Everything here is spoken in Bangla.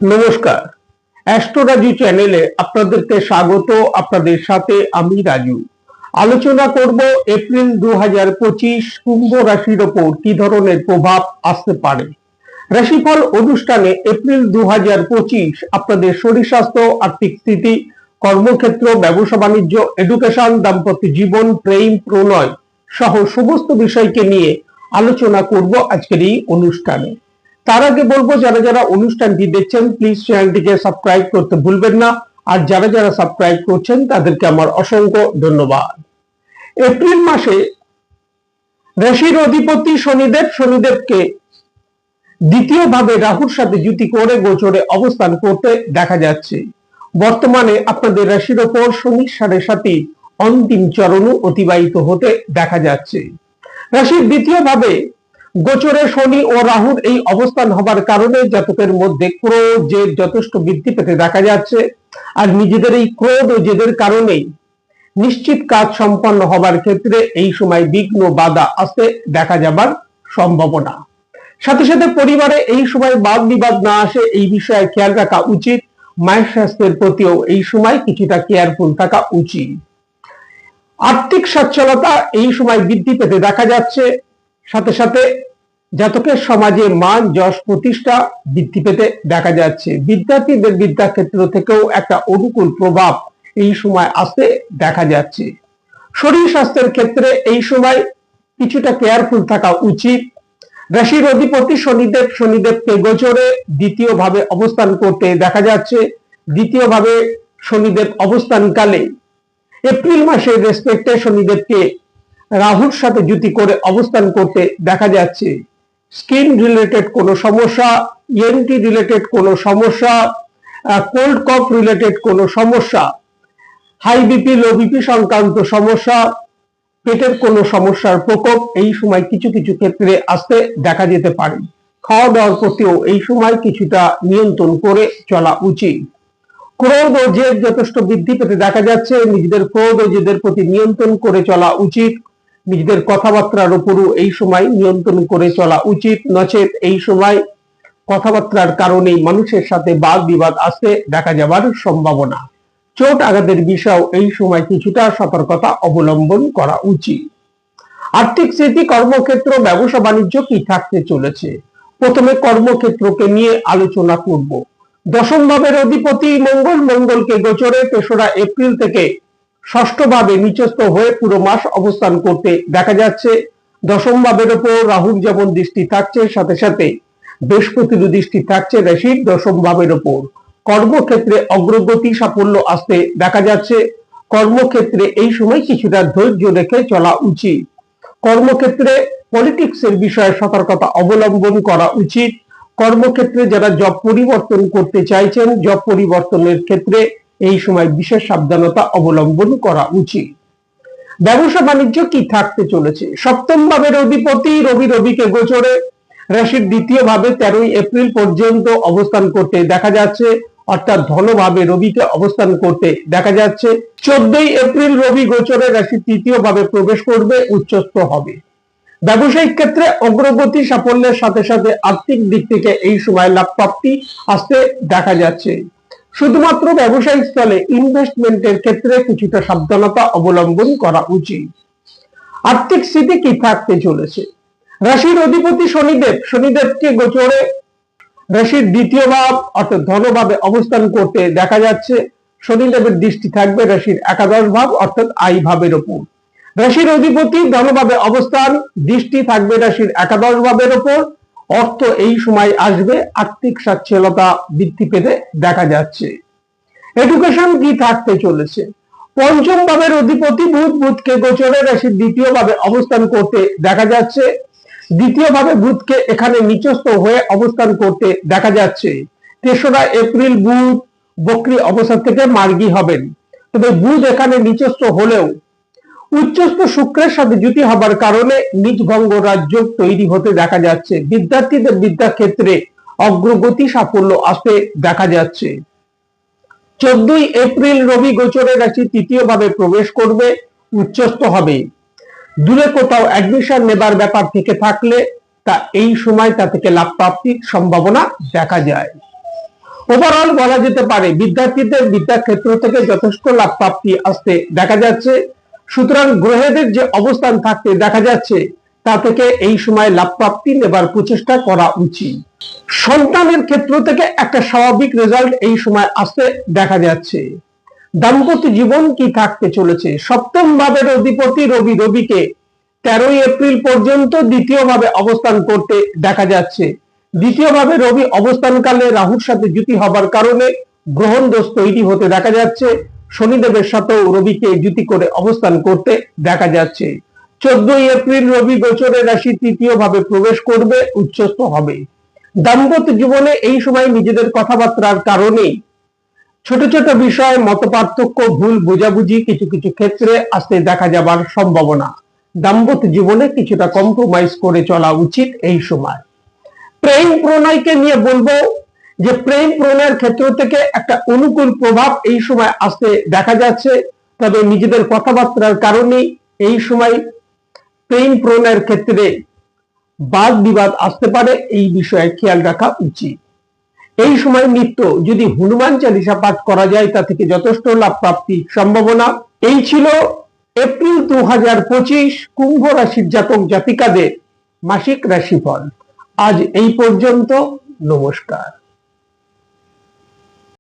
নমস্কার, অ্যাস্ট্রোরাজু চ্যানেলে আপনাদেরকে স্বাগত। আপনাদের সাথে আমি রাজু। আলোচনা করব এপ্রিল 2025 কুম্ভ রাশির ওপর কি ধরনের প্রভাব আসতে পারে। রাশিফল অনুষ্ঠানে এপ্রিল 2025 আপনাদের শরীর স্বাস্থ্য, আর্থিক স্থিতি, কর্মক্ষেত্র, ব্যবসা বাণিজ্য, এডুকেশন, দাম্পত্য জীবন, প্রেম, প্রণয় সহ সমস্ত বিষয়কে নিয়ে আলোচনা করব আজকের এই অনুষ্ঠানে। তার আগে বলবো, যারা যারা অনুষ্ঠানটি দেখছেন প্লিজ চ্যানেলটিকে সাবস্ক্রাইব করতে ভুলবেন না, আর যারা যারা সাবস্ক্রাইব করছেন তাদেরকে আমার অসংখ্য ধন্যবাদ। এপ্রিল মাসে রাশির অধিপতি শনিদেবকে দ্বিতীয়ভাবে রাহুর সাথে যুতি করে গোচরে অবস্থান করতে দেখা যাচ্ছে। বর্তমানে আপনাদের রাশির ওপর শনির সাড়ে অন্তিম চরণও অতিবাহিত হতে দেখা যাচ্ছে। রাশির দ্বিতীয়ভাবে গোচরে শনি ও রাহুর এই অবস্থান হবার কারণে জাতকের মধ্যে ক্রোধ জেদ যথেষ্ট বৃদ্ধি পেতে দেখা যাচ্ছে। আর নিজেদের এই ক্রোধ ও জেদের কারণেই নিশ্চিত কাজ সম্পন্ন হবার ক্ষেত্রে এই সময় বিঘ্ন বাধা আসতে দেখা যাবার সম্ভাবনা। সাথে সাথে পরিবারে এই সময় বাদ বিবাদ না আসে এই বিষয়ে খেয়াল রাখা উচিত। মায়ের স্বাস্থ্যের প্রতিও এই সময় কিছুটা কেয়ারফুল থাকা উচিত। আর্থিক সচ্ছলতা এই সময় বৃদ্ধি পেতে দেখা যাচ্ছে। সাথে সাথে জাতকের সমাজে মান যশ প্রতিষ্ঠা বৃদ্ধি পেতে দেখা যাচ্ছে। বিদ্যার্থীদের বিদ্যাক্ষেত্র থেকেও একটা অনুকূল প্রভাব এই সময় আসতে দেখা যাচ্ছে। শরীর স্বাস্থ্যের ক্ষেত্রে এই সময় কিছুটা কেয়ারফুল থাকা উচিত। রাশির অধিপতি শনিদেবকে গোচরে দ্বিতীয়ভাবে অবস্থান করতে দেখা যাচ্ছে। দ্বিতীয়ভাবে শনিদেব অবস্থানকালে এপ্রিল মাসে রেসপেক্টে শনিদেবকে রাহুর সাথে যুতি করে অবস্থান করতে দেখা যাচ্ছে। স্কিন রিলেটেড কোনো সমস্যা, ইএনটি রিলেটেড কোনো সমস্যা, কোল্ড কফ রিলেটেড কোনো সমস্যা, হাই বিপি লো বিপি সংক্রান্ত সমস্যা, পেটের কোনো সমস্যার প্রকোপ এই সময় কিছু কিছু ক্ষেত্রে আসতে দেখা যেতে পারে। খাওয়া দাওয়ার প্রতিও এই সময় কিছুটা নিয়ন্ত্রণ করে চলা উচিত। ক্রোধ ও জেদ যথেষ্ট বৃদ্ধি পেতে দেখা যাচ্ছে। নিজেদের ক্রোধ ও জেদের প্রতি নিয়ন্ত্রণ করে চলা উচিত। নিজেদের কথাবার্তার উপরও এই সময় নিয়ন্ত্রণ করে চলা উচিত, নচেত এই সময় কথাবার্তার কারণে মানুষের সাথে বাদ বিবাদ আসতে দেখা যাবার সম্ভাবনা। চোট আঘাতের বিষয়েও এই সময় কিছুটা সতর্কতা অবলম্বন করা উচিত। আর্থিক স্থিতি, কর্মক্ষেত্র, ব্যবসা বাণিজ্য কি থাকতে চলেছে। প্রথমে কর্মক্ষেত্রকে নিয়ে আলোচনা করব। দশম ভাবের অধিপতি মঙ্গলকে গোচরে 3রা এপ্রিল থেকে ষষ্ঠ ভাবে নিচস্থ হয়ে পুরো মাস অবস্থান করতে দেখা যাচ্ছে। দশম ভাবের উপর রাহুর যেমন দৃষ্টি থাকছে, সাথে সাথে বৃহস্পতির দৃষ্টি থাকছে রাশির দশম ভাবের উপর। কর্মক্ষেত্রে অগ্রগতি সাফল্য আসতে দেখা যাচ্ছে। কর্মক্ষেত্রে এই সময় কিছুটা ধৈর্য রেখে চলা উচিত। কর্মক্ষেত্রে পলিটিক্সের বিষয়ে সতর্কতা অবলম্বন করা উচিত। কর্মক্ষেত্রে যারা জব পরিবর্তন করতে চাইছেন, জব পরিবর্তনের ক্ষেত্রে এই সময় বিশেষ সাবধানতা অবলম্বন করা উচিত। ব্যবসা বাণিজ্য কি থাকতে চলেছে। সপ্তম ভাবের অধিপতি রবিকে গোচরে রাশির দ্বিতীয় ভাবে 13ই এপ্রিল পর্যন্ত অবস্থান করতে দেখা যাচ্ছে। অর্থাৎ ধনভাবে রবিকে অবস্থান করতে দেখা যাচ্ছে। 14ই এপ্রিল রবি গোচরে রাশির তৃতীয় ভাবে প্রবেশ করবে, উচ্চস্থ হবে। ব্যবসায়িক ক্ষেত্রে অগ্রগতি সাফল্যের সাথে সাথে আর্থিক দিক থেকে এই সময় লাভ প্রাপ্তি আসতে দেখা যাচ্ছে। শুধুমাত্র ব্যবসায়িক স্থলে ইনভেস্টমেন্টের ক্ষেত্রে কিছুটা সাবধানতা অবলম্বন করা উচিত। আর্থিক স্থিতি কি থাকতে চলেছে। রাশির অধিপতি শনিদেবকে গোচরে রাশির দ্বিতীয় ভাব অর্থাৎ ধনভাবে অবস্থান করতে দেখা যাচ্ছে। শনিদেবের দৃষ্টি থাকবে রাশির একাদশ ভাব অর্থাৎ আয় ভাবের উপর। রাশির অধিপতি ধনভাবে অবস্থান, দৃষ্টি থাকবে রাশির একাদশ ভাবের উপর। অর্থ এই সময় আসবে, আর্থিক সচ্ছলতা বৃদ্ধি পেতে দেখা যাচ্ছে। এডুকেশন কি থাকতে চলেছে। পঞ্চম ভাবের অধিপতি বুধকে গোচরে রাশির দ্বিতীয় ভাবে অবস্থান করতে দেখা যাচ্ছে। দ্বিতীয় ভাবে বুধকে এখানে নিচস্থ হয়ে অবস্থান করতে দেখা যাচ্ছে। 3রা এপ্রিল বুধ বক্রী অবস্থা থেকে মার্গী হবেন। তবে বুধ এখানে নিচস্থ হলেও উচ্চস্থ শুক্রের সাথে যুতি হবার কারণে নিজ ভঙ্গ রাজ্য তৈরি হতে দেখা যাচ্ছে। বিদ্যার্থীদের বিদ্যাক্ষেত্রে অগ্রগতি সাফল্য আসতে দেখা যাচ্ছে। 14ই এপ্রিল রবি গোচরে রাশি তৃতীয় ভাবে প্রবেশ করবে, উচ্চস্থ হবে। দূরে কোথাও অ্যাডমিশন নেবার ব্যাপার থেকে থাকলে তা এই সময় তা থেকে লাভ প্রাপ্তির সম্ভাবনা দেখা যায়। ওভারঅল বলা যেতে পারে বিদ্যার্থীদের বিদ্যাক্ষেত্র থেকে যথেষ্ট লাভ প্রাপ্তি আসতে দেখা যাচ্ছে। সুতরাং গ্রহেদের যে অবস্থান থাকতে দেখা যাচ্ছে তা থেকে এই সময় লাভ প্রাপ্তি নেবার প্রচেষ্টা করা উচিত। সন্তানের ক্ষেত্র থেকে একটা স্বাভাবিক রেজাল্ট এই সময় আসতে দেখা যাচ্ছে। দাম্পত্য জীবন কি থাকতে চলেছে? সপ্তম ভাবের অধিপতি রবিকে 13 এপ্রিল পর্যন্ত দ্বিতীয় ভাবে অবস্থান করতে দেখা যাচ্ছে। দ্বিতীয় ভাবে রবি অবস্থানকালে রাহুর সাথে জুতি হবার কারণে গ্রহণ দোষ তৈরি হতে দেখা যাচ্ছে। শনিদেবের সাথেও রবিকে জুতি করে অবস্থান করতে দেখা যাচ্ছে। 14 এপ্রিল রবি গোচরের রাশি তৃতীয় ভাবে প্রবেশ করবে, উচ্চস্থ হবে। দাম্পত্য জীবনে এই সময় নিজেদের কথাবার্তার কারণে ছোট ছোট বিষয়ে মতপার্থক্য, ভুল বোঝাবুঝি কিছু কিছু ক্ষেত্রে আসতে দেখা যাবার সম্ভাবনা। দাম্পত্য জীবনে কিছুটা কম্প্রোমাইজ করে চলা উচিত এই সময়। প্রেম প্রণয়কে নিয়ে বলবো যে প্রেম প্রণয়ের ক্ষেত্র থেকে একটা অনুকূল প্রভাব এই সময় আসতে দেখা যাচ্ছে। তবে নিজেদের কথাবার্তার কারণে এই সময় প্রেম প্রণয়ের ক্ষেত্রে বাদ বিবাদ আসতে পারে, এই বিষয়ে খেয়াল রাখা উচিত। এই সময় নিত্য যদি হনুমান চালিসা পাঠ করা যায় তা থেকে যথেষ্ট লাভ প্রাপ্তির সম্ভাবনা। এই ছিল এপ্রিল 2025 কুম্ভ রাশির জাতক জাতিকাদের মাসিক রাশিফল। আজ এই পর্যন্ত। নমস্কার।